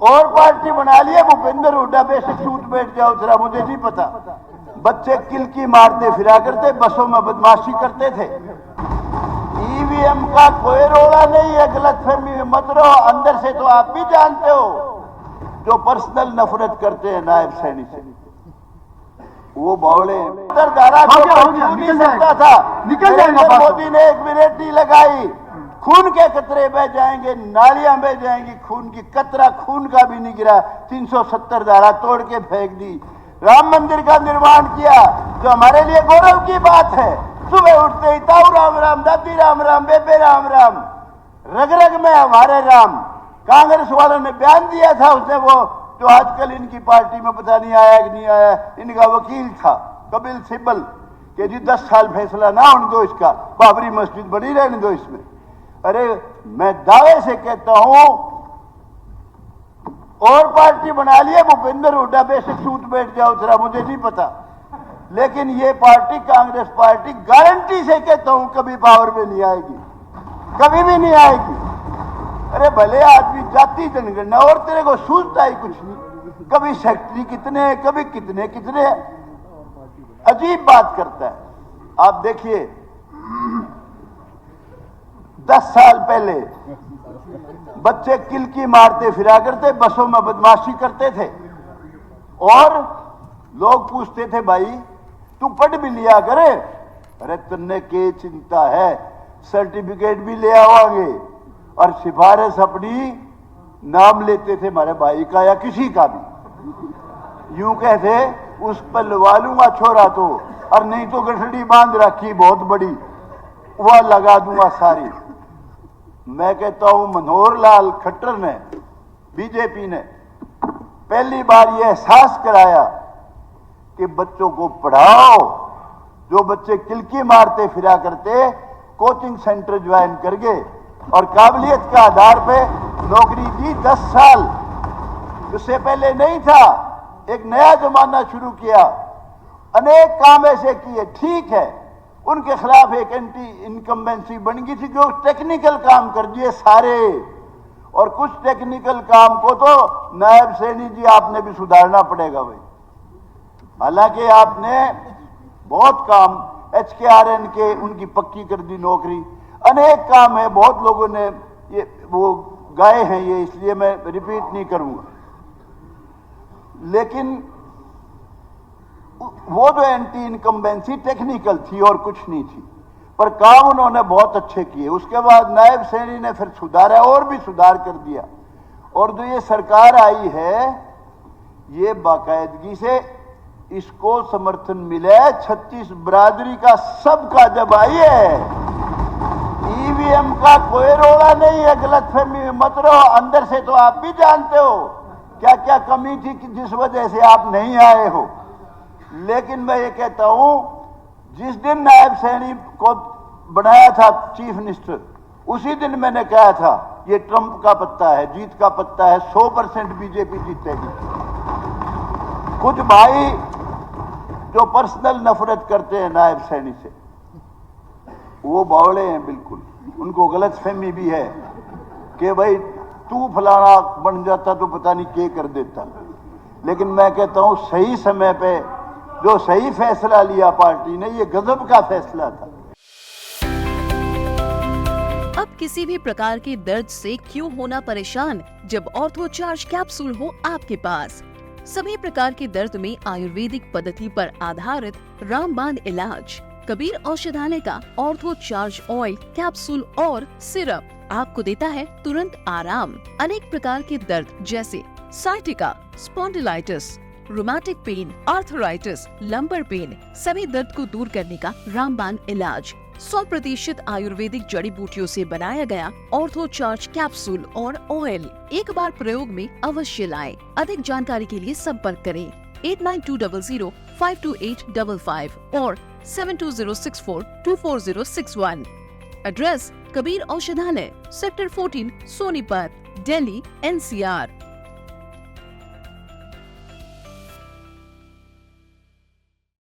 और पार्टी बना लिया भूपेंद्र हुड्डा बेशक सूट बैठ जाओ जरा, मुझे नहीं पता। बच्चे किलकी मारते फिरा करते, बसों में बदमाशी करते थे। ईवीएम का कोई रोड़ा नहीं है, गलतफहमी में मत रहो। अंदर से तो आप भी जानते हो जो पर्सनल नफरत करते हैं नायब सैनी से, वो बावड़े धारा नहीं सकता था। निकल जाएगा। मोदी ने एक मिनट नहीं लगाई, खून के कतरे बह जाएंगे, नालियां बह जाएंगी, खून की कतरा खून का भी नहीं गिरा। 370 धारा तोड़ के फेंक दी। राम मंदिर का निर्माण किया जो हमारे लिए गौरव की बात है। सुबह उठते ही ताऊ राम राम, दादी राम राम, बेबे राम राम, रग रग में हमारे राम। कांग्रेस वालों ने बयान दिया था उसने, वो जो आजकल इनकी पार्टी में पता नहीं आया कि नहीं आया, इनका वकील था कपिल सिब्बल, कि जी 10 साल फैसला ना होने दो इसका, बाबरी मस्जिद बनी रहने दो इसमें। अरे मैं दावे से कहता हूं और पार्टी बना लिया भूपेंद्र हुड्डा बेशक सूट बैठ जाओ जरा, मुझे नहीं पता। लेकिन ये पार्टी कांग्रेस पार्टी गारंटी से कहता हूं कभी पावर में नहीं आएगी, कभी भी नहीं आएगी। अरे भले आदमी जाति जनगणना और तेरे को सूझता ही कुछ नहीं, कभी सेक्रेटरी कितने, कभी कितने कितने, अजीब बात करता है। आप देखिए 10 साल पहले बच्चे किलकी मारते फिरा करते, बसों में बदमाशी करते थे और लोग पूछते थे भाई तू पढ़ भी लिया करे। अरे तुमने के चिंता है, सर्टिफिकेट भी ले आवांगे और सिफारिश अपनी नाम लेते थे हमारे भाई का या किसी का भी, यूं कहते उस पर लगा लूंगा छोरा तो, और नहीं तो गठड़ी बांध रखी बहुत बड़ी वह लगा दूंगा सारी। मैं कहता हूं मनोहर लाल खट्टर ने, बीजेपी ने पहली बार यह एहसास कराया कि बच्चों को पढ़ाओ। जो बच्चे किलकी मारते फिरा करते कोचिंग सेंटर ज्वाइन करके और काबिलियत के आधार पे नौकरी दी 10 साल, उससे पहले नहीं था। एक नया जमाना शुरू किया, अनेक काम ऐसे किए। ठीक है उनके खिलाफ एक एंटी इनकम्बेंसी बन गई थी जो टेक्निकल काम कर दिए सारे, और कुछ टेक्निकल काम को तो नायब सैनी जी आपने भी सुधारना पड़ेगा भाई। हालांकि आपने बहुत काम HKRN के उनकी पक्की कर दी नौकरी, अनेक काम है, बहुत लोगों ने ये वो गाए हैं ये, इसलिए मैं रिपीट नहीं करूंगा। लेकिन वो जो एंटी इनकम्बेंसी टेक्निकल थी और कुछ नहीं थी, पर काम उन्होंने बहुत अच्छे किए। उसके बाद नायब सैनी ने फिर सुधारा और भी सुधार कर दिया, और जो ये सरकार आई है ये बाकायदगी से इसको समर्थन मिला है 36 बरादरी का, सबका जब आई है। ईवीएम का कोई रोड़ा नहीं है, गलतफहमी में मत रहो। अंदर से तो आप भी जानते हो क्या क्या कमी थी कि जिस वजह से आप नहीं आए हो। लेकिन मैं ये कहता हूं जिस दिन नायब सैनी को बनाया था चीफ मिनिस्टर, उसी दिन मैंने कहा था ये ट्रंप का पत्ता है, जीत का पत्ता है, 100% बीजेपी जीतेगी। कुछ भाई जो पर्सनल नफरत करते हैं नायब सैनी से, वो बावड़े हैं बिल्कुल। उनको गलतफहमी भी है कि भाई तू फलाना बन जाता तो पता नहीं क्या कर देता। लेकिन मैं कहता हूं सही समय पे जो सही फैसला लिया पार्टी ने, ये गजब का फैसला था। अब किसी भी प्रकार के दर्द से क्यों होना परेशान, जब ऑर्थो चार्ज कैप्सूल हो आपके पास। सभी प्रकार के दर्द में आयुर्वेदिक पद्धति पर आधारित रामबाण इलाज। कबीर औषधालय का ऑर्थो चार्ज ऑयल कैप्सूल और सिरप आपको देता है तुरंत आराम। अनेक प्रकार के दर्द जैसे sciatica, spondylitis, rheumatic pain, arthritis, lumbar pain, सभी दर्द को दूर करने का रामबाण इलाज 100% आयुर्वेदिक जड़ी बूटियों से बनाया गया ऑर्थो चार्ज कैप्सूल और ऑयल एक बार प्रयोग में अवश्य लाएं। अधिक जानकारी के लिए संपर्क करें 8920052855 और 7206424061। एड्रेस कबीर औषधालय, सेक्टर 14, सोनीपत, दिल्ली, NCR।